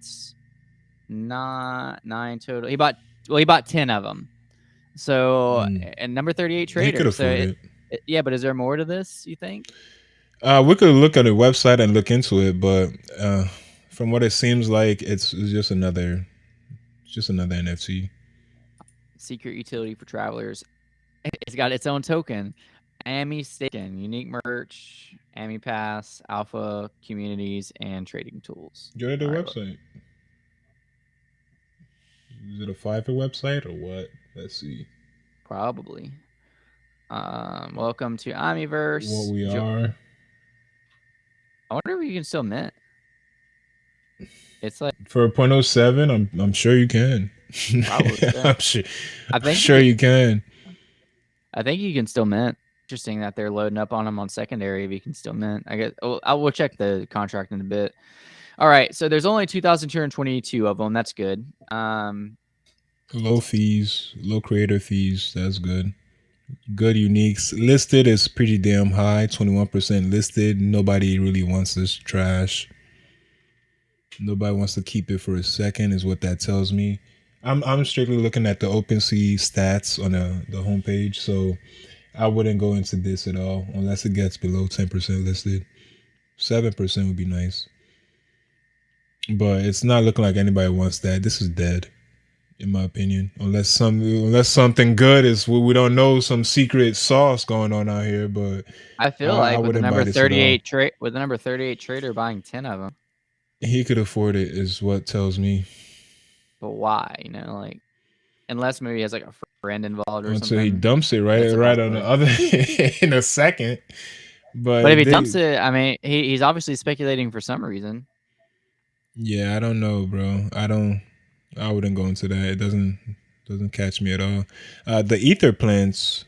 nine total. He bought 10 of them. So, Mm. and number 38 He could trader. So, afford it. yeah, but is there more to this, you think? We could look at the website and look into it, but uh, from what it seems like, it's just another NFT. Secret utility for travelers. It's got its own token. AMI staking, unique merch, AMI Pass, alpha communities, and trading tools. Go to the All right, website. Is it a Fiverr website or what? Let's see probably. Welcome to what Amiverse. we are. I wonder if you can still mint. It's like For a point oh 0.07, I'm sure you can. probably so. I'm sure I I'm think sure you can. I think you can still mint. Interesting that they're loading up on them on secondary. If you can still mint, I guess. Oh, I will check the contract in a bit. All right, so there's only 2,222 of them. That's good. Low fees, low creator fees. That's good. Good uniques. Listed is pretty damn high. 21% listed. Nobody really wants this trash. Nobody wants to keep it for a second, is what that tells me. I'm strictly looking at the OpenSea stats on the homepage, so I wouldn't go into this at all unless it gets below 10% listed. 7% would be nice, but it's not looking like anybody wants that. This is dead, in my opinion. Unless something good is we don't know, some secret sauce going on out here. But I feel I like wouldn't buy this at all. with the number 38 trader buying 10 of them. He could afford it, is what tells me. But why? Like unless maybe he has like a friend involved or Until he something. dumps it That's a right on the possibility. other in a second. But if But he they, dumps it, I mean, he's obviously speculating for some reason. yeah, I don't know, bro. I wouldn't go into that. It doesn't catch me at all. The ether plants,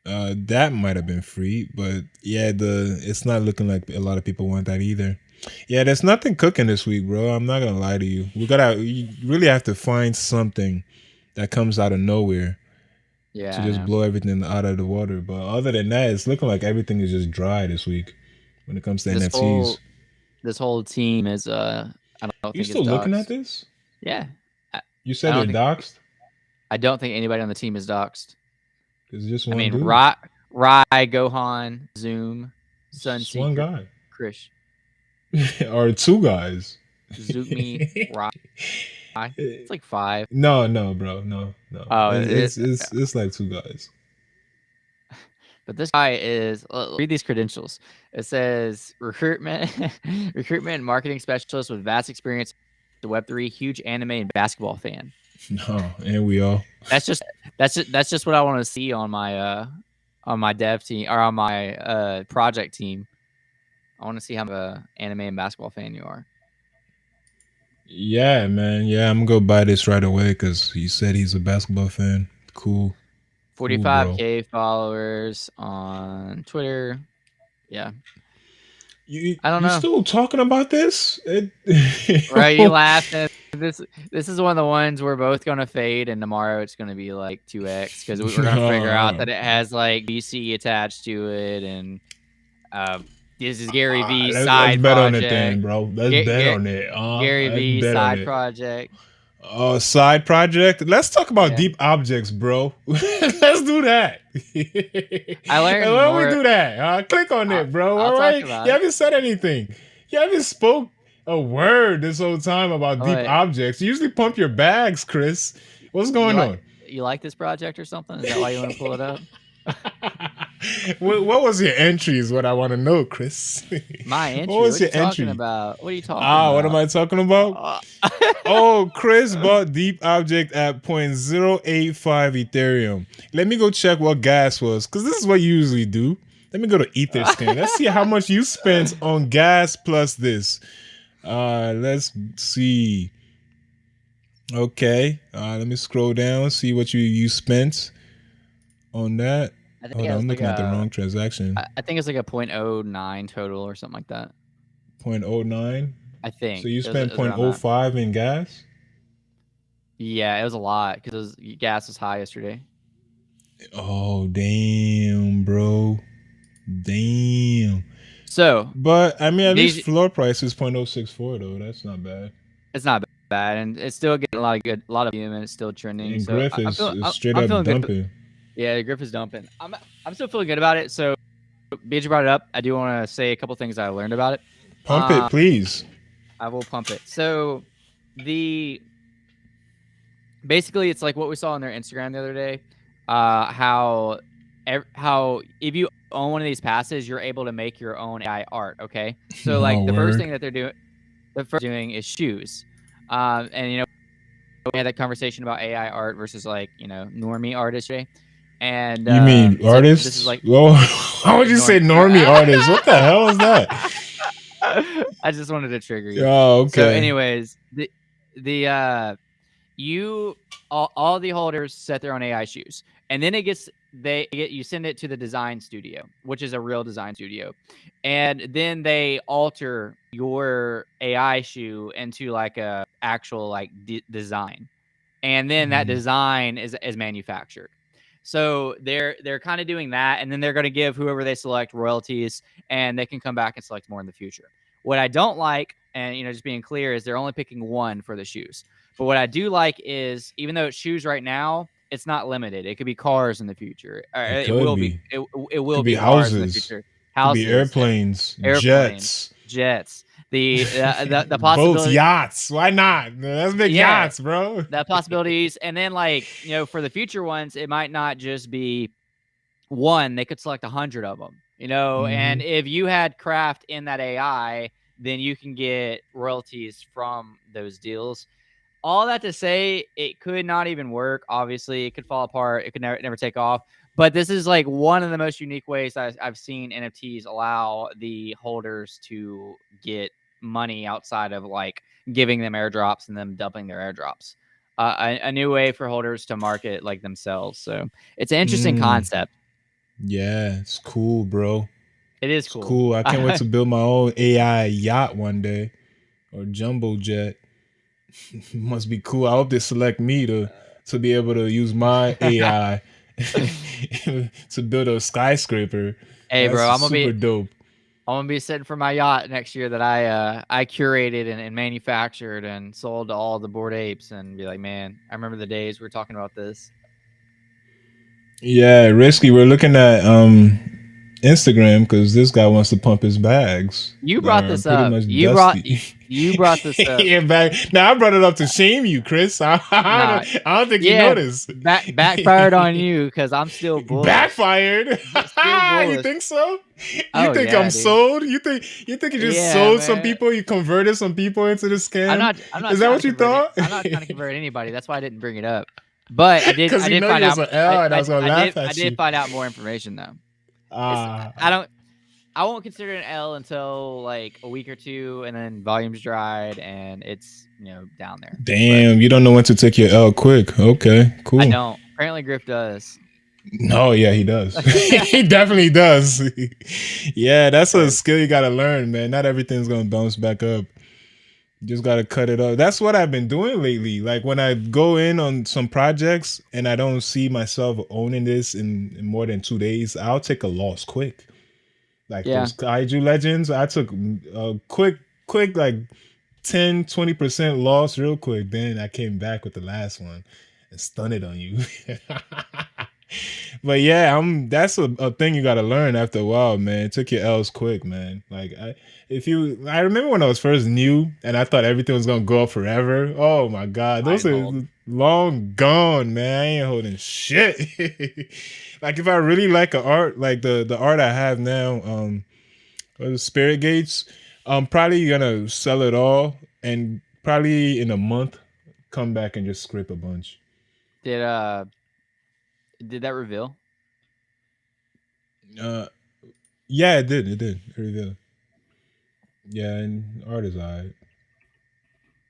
that might have been free, but yeah, it's not looking like a lot of people want that either. Yeah, there's nothing cooking this week, bro. I'm not gonna lie to you. You really have to find something that comes out of nowhere to Yeah, I just know. blow everything out of the water. But other than that, it's looking like everything is just dry this week when it comes to This NFTs. whole team is I don't You think it's still looking at doxxed. this? Yeah. I, You I said they're don't think doxxed? I don't think anybody on the team is doxxed. It's just I one mean, dude. Rai, Gohan, Zoom, It's just one Sunseeker, guy. Krish, Or two guys. Zookme, Rai. It's like 5. No, bro. No. Oh, It's like two guys. but this guy is read these credentials. It says recruitment, recruitment and marketing specialist with vast experience in Web3, huge anime and basketball fan. No, and we all. That's just what I want to see on my dev team or on my project team. I want to see how much of a anime and basketball fan you are. Yeah, man. Yeah, I'm gonna go buy this right away because he said he's a basketball fan. Cool, bro. 45K followers on Twitter. Yeah, I don't You know. still talking about this? Right? You laughing? This is one of the ones we're both gonna fade, and tomorrow it's gonna be like 2x because we're gonna figure out that it has like VC attached to it, and this is Gary V's Let's side bet on it then, project. bro. Let's bet on it. Gary Let's V's bet on side it. project. Side project. Let's talk about Yeah, deep objects, bro. Let's do that. I learned Why don't we more. do that? Click on it, bro. I'll All talk right. about You it. haven't said anything. You haven't spoke a word this whole time about Oh, deep wait, objects. You usually pump your bags, Chris. What's you going like on? you like this project or something? Is that why you want to pull it up? What was your entry? Is what I want to know, Chris. My What entry. was What are your you talking entry? about? What are you talking What am about? I talking about? Uh, Oh, Chris bought Deep Object at 0.085 Ethereum. Let me go check what gas was, because this is what you usually do. Let me go to Etherscan. Let's see how much you spent on gas plus this. Let's see. Okay. Let me scroll down, see what you spent on that. I think Hold it on, was I'm like looking at the wrong transaction. I think it's like a 0.09 total or something like that. 0.09. I So think you it spent was around that. 0.05 in gas? Yeah, it was a lot because gas was high yesterday. Oh, damn, bro. Damn. So But I mean, at least these floor price is 0.064 though. That's not bad. it's not bad, and it's still getting a lot of view, and it's still trending. And So Griff is straight I'm up feeling good. dumping. Yeah, the Griff is dumping. I'm still feeling good about it. So, BJ brought it up. I do want to say a couple things I learned about it. Pump it, Um, please. I will pump it. So, the basically it's like what we saw on their Instagram the other day. How if you own one of these passes, you're able to make your own AI art. Okay, so Oh, like the first word. thing that the first doing is shoes. And we had that conversation about AI art versus like normie artists yesterday. And You mean so this is artists? like Well, how would you say normie artists? What the hell is that? I just wanted to trigger you. Oh, So, okay. anyways, the you all the holders set their own AI shoes, and then you send it to the design studio, which is a real design studio, and then they alter your AI shoe into like a actual like design, and then that Mm, design is manufactured. So they're kind of doing that, and then they're going to give whoever they select royalties, and they can come back and select more in the future. What I don't like, and just being clear, is they're only picking one for the shoes. But what I do like is, even though it's shoes right now, it's not limited. It could be cars in the future. it It could will be. be. It will Could be be cars in the houses. future. Could be Houses, airplanes, airplanes, jets, jets. The boats, possibility. yachts. Why not? Let's make Yeah, yachts, bro. the possibilities, and then like for the future ones, it might not just be one. They could select 100 of them. Hmm. And if you had craft in that AI, then you can get royalties from those deals. All that to say, it could not even work. Obviously, it could fall apart. It could never take off. But this is like one of the most unique ways I've seen NFTs allow the holders to get money outside of like giving them airdrops and them dumping their airdrops. A new way for holders to market like themselves. So it's an interesting Mm, concept. yeah, it's cool, bro. It is It's cool. cool. I can't wait to build my own AI yacht one day or jumbo jet. Must be cool. I hope they select me to be able to use my AI to build a skyscraper. Hey, That's bro, super dope. I'm gonna be sitting for my yacht next year that I curated and manufactured and sold to all the Bored Apes, and be like, man, I remember the days we were talking about this. Yeah, risky. We're looking at Instagram because this guy wants to pump his bags You that brought are this pretty up. much dusty. You brought this up. Yeah, bag. Now I brought it up to shame you, Chris. Nah, I don't think you yeah, noticed. backfired on you because I'm still bullish. Backfired. Still You bullish. think so? You Oh think I'm yeah, dude. sold? You think you just Yeah, sold some man. people? You converted some people into the scam? I'm not Is that trying what to you convert it. thought? I'm not trying to convert anybody. That's why I didn't bring it up. But Because I you did know find you was out. an L, and I was gonna laugh I at did you. find out more information though. It's Ah, I don't I won't consider it an L until like a week or two, and then volume's dried and it's down there. But damn! You don't know when to take your L quick. Okay, I cool. don't. Apparently, Griff does. Oh yeah, he does. He definitely does. Yeah, that's a Right. skill you gotta learn, man. Not everything's gonna bounce back up. You just gotta cut it off. That's what I've been doing lately. Like when I go in on some projects and I don't see myself owning this in more than 2 days, I'll take a loss quick. Like Yeah. those Kaiju Legends, I took a quick like 10-20% loss real quick. Then I came back with the last one and stunned it on you. But yeah, that's a thing you gotta learn after a while, man. Took your L's quick, man. Like I remember when I was first new and I thought everything was gonna go up forever. Oh my god, Buy those and are hold. long gone, man. I ain't holding shit. Like if I really like a art, like the art I have now, the Spirit Gates, I'm probably gonna sell it all and probably in a month come back and just scrape a bunch. Did did that reveal? Uh, yeah, it did. It did. It revealed. Yeah, and art is alright.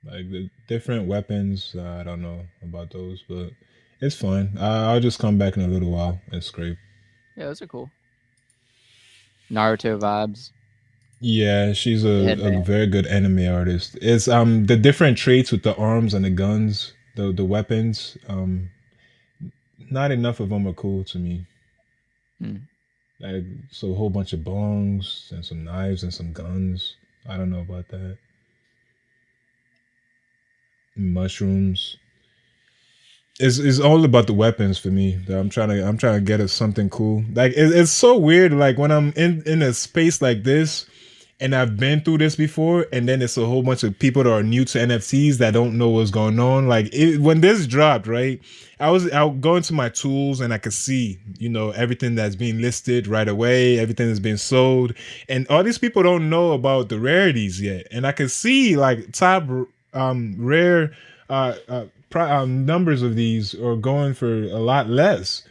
Like the different weapons, I don't know about those, but it's fine. I'll just come back in a little while and scrape. Yeah, those are cool. Naruto vibes. Yeah, she's The a headband. very good anime artist. It's the different traits with the arms and the guns, the weapons. Not enough of them are cool to me. Hmm. Like so, a whole bunch of bongs and some knives and some guns. I don't know about that. mushrooms. It's all about the weapons for me. That I'm trying to get us something cool. Like it's so weird. Like when I'm in a space like this, and I've been through this before, and then it's a whole bunch of people that are new to NFTs that don't know what's going on. Like when this dropped, right? I'll go into my tools and I could see, everything that's being listed right away, everything that's been sold, and all these people don't know about the rarities yet. And I could see like top rare numbers of these are going for a lot less,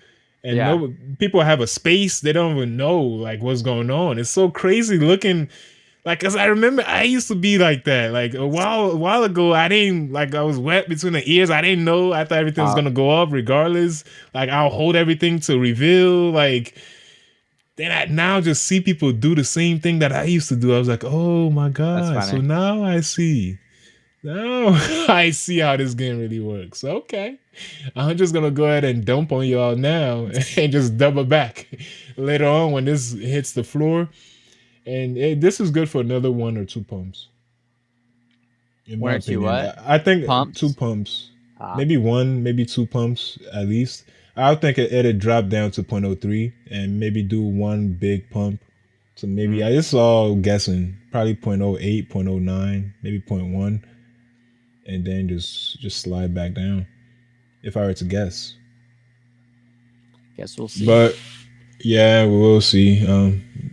and Yeah. no people have a space they don't even know like what's going on. It's so crazy looking. Like, cause I remember I used to be like that. Like a while ago, I didn't like I was wet between the ears. I didn't know. I thought everything was Uh, gonna go up regardless. Like I'll hold everything to reveal. Like then I now just see people do the same thing that I used to do. I was like, oh my that's god. So funny. now I see. Now I see how this game really works. Okay. I'm just gonna go ahead and dump on y'all now and just double back later on when this hits the floor. And this is good for another one or two pumps, in One my or two opinion. what? I think two Pumps. pumps, Ah. maybe one, maybe two pumps at least. I would think it'd drop down to point oh 0.03 and maybe do one big pump. So maybe Mm. I just all guessing, probably point oh 0.08, point oh 0.09, maybe point 0.1, and then just slide back down if I were to guess. Guess we'll see. But yeah, we'll see.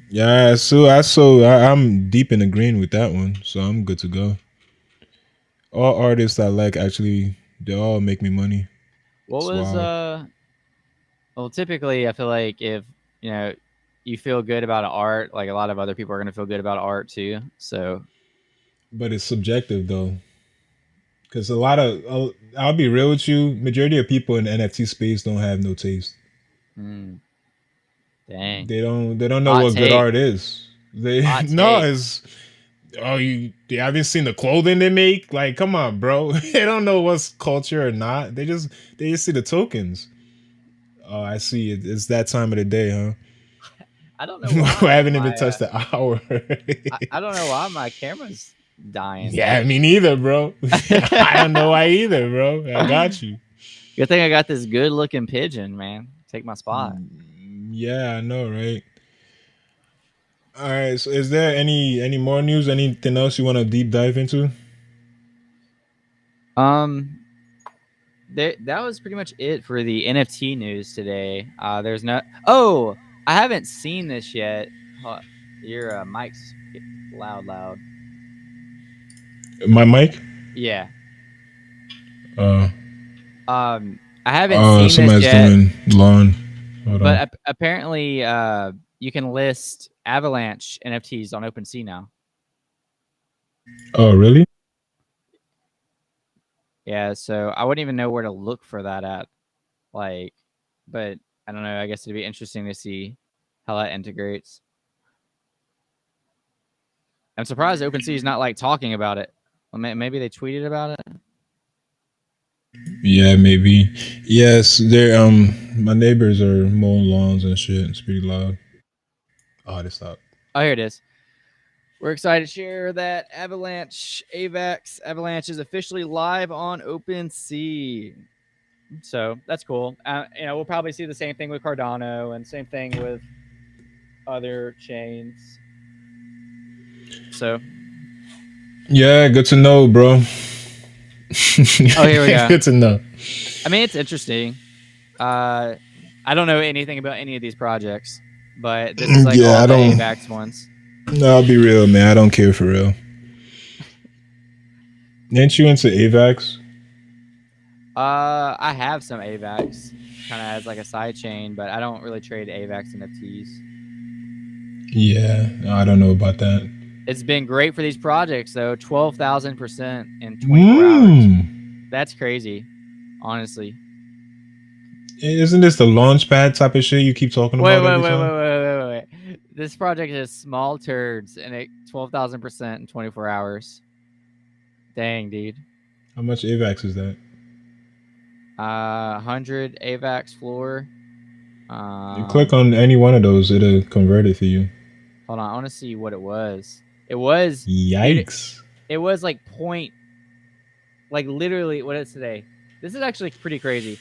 Yeah, I'm deep in the green with that one, so I'm good to go. All artists I like actually, they all make me money. What It's was wild. well, typically I feel like if, you know, you feel good about art, like a lot of other people are going to feel good about art too. So, But it's subjective though, because I'll be real with you. Majority of people in the NFT space don't have no taste. mm, dang. They don't know Hot what good take. art is. They Hot no take. is you haven't seen the clothing they make? Like, come on, bro. They don't know what's culture or not. They just see the tokens. Oh, I see. It's that time of the day, huh? I don't know We why haven't even my touched the hour. I don't know why my camera's dying. Yeah, me neither, bro. I don't know why either, bro. I got you. Good thing I got this good looking pigeon, man. Take my spot. Yeah, I know, right? All right. So, is there any more news? Anything else you want to deep dive into? Um, that was pretty much it for the NFT news today. There's no. Oh, I haven't seen this yet. Your mic's loud, loud. My mic. Yeah. Uh I haven't seen this Somebody's yet, doing lawn. Hold but on. apparently, you can list Avalanche NFTs on OpenSea now. Oh, really? Yeah, so I wouldn't even know where to look for that at. Like, but I don't know. I guess it'd be interesting to see how that integrates. I'm surprised OpenSea is not like talking about it. Well, maybe they tweeted about it. Yeah, maybe. Yes, they're my neighbors are mowing lawns and shit. It's pretty loud. Oh, they stopped. Oh, here it is. We're excited to share that Avalanche is officially live on OpenSea. So that's cool. We'll probably see the same thing with Cardano and same thing with other chains. So, Yeah, good to know, bro. oh, here we go. Good to know. I mean, it's interesting. I don't know anything about any of these projects, but this is like Yeah, all I the don't. AVAX ones. No, I'll be real, man. I don't care for real. Ain't you into AVAX? I have some AVAX kind of as like a side chain, but I don't really trade AVAX NFTs. Yeah, I don't know about that. It's been great for these projects though, 12,000% in 24 hours. Mm. That's crazy, honestly. Isn't this the launch pad type of shit you keep talking Wait, about wait, every wait, wait, time? wait, wait, wait. This project is small turds and it 12,000% in 24 hours. Dang, dude. How much AVAX is that? 100 AVAX floor. You click Um, on any one of those, it'll convert it for you. hold on, I want to see what it was. It was, dude. Yikes. It was like point. Like literally, what is today? This is actually pretty crazy.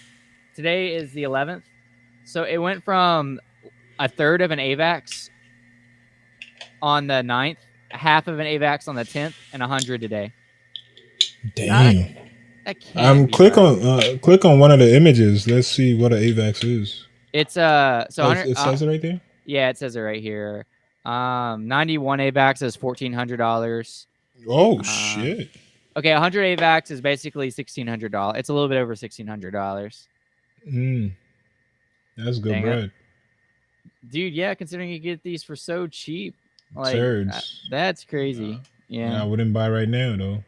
Today is the 11th, so it went from a third of an AVAX on the 9th, half of an AVAX on the 10th, and 100 today. That Damn. that can't be right. Click on one of the images. Let's see what an AVAX is. It's so Oh, 100. it says it right there. Yeah, it says it right here. 91 AVAX is $1,400. Oh Um, shit. okay, 100 AVAX is basically $1,600. It's a little bit over $1,600. Mm, that's good Dang it, bread. dude. Yeah, considering you get these for so cheap, like Turds. that's crazy. I Yeah. wouldn't buy right now though.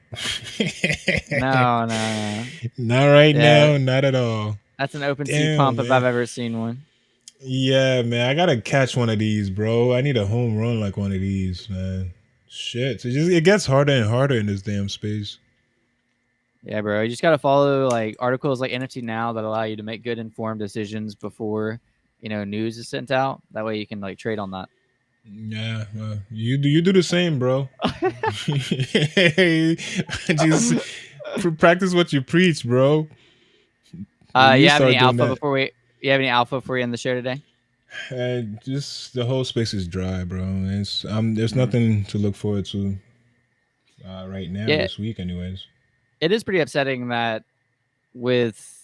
No, no, no. Not right Yeah, now, not at all. that's an open sea Damn, pump if I've man. ever seen one. Yeah, man. I gotta catch one of these, bro. I need a home run like one of these, man. Shit. It gets harder and harder in this damn space. Yeah, bro. You just gotta follow like articles like NFT Now that allow you to make good informed decisions before news is sent out. That way you can like trade on that. Yeah, you do the same, bro. Just practice what you preach, bro. You You have any start doing alpha that. before we? You have any alpha for you in the show today? Just the whole space is dry, bro. There's Mm. nothing to look forward to right now Yeah, this week, anyways. it is pretty upsetting that with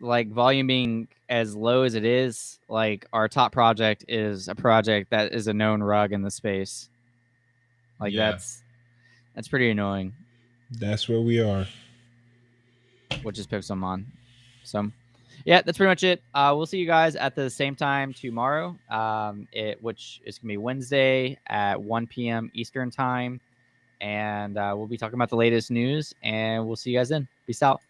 like volume being as low as it is, like our top project is a project that is a known rug in the space. Like Yeah, that's pretty annoying, that's where we are. which is Pixelmon. So yeah, that's pretty much it. We'll see you guys at the same time tomorrow, which is gonna be Wednesday at 1 p.m. Eastern time, and we'll be talking about the latest news. And we'll see you guys then. Peace out.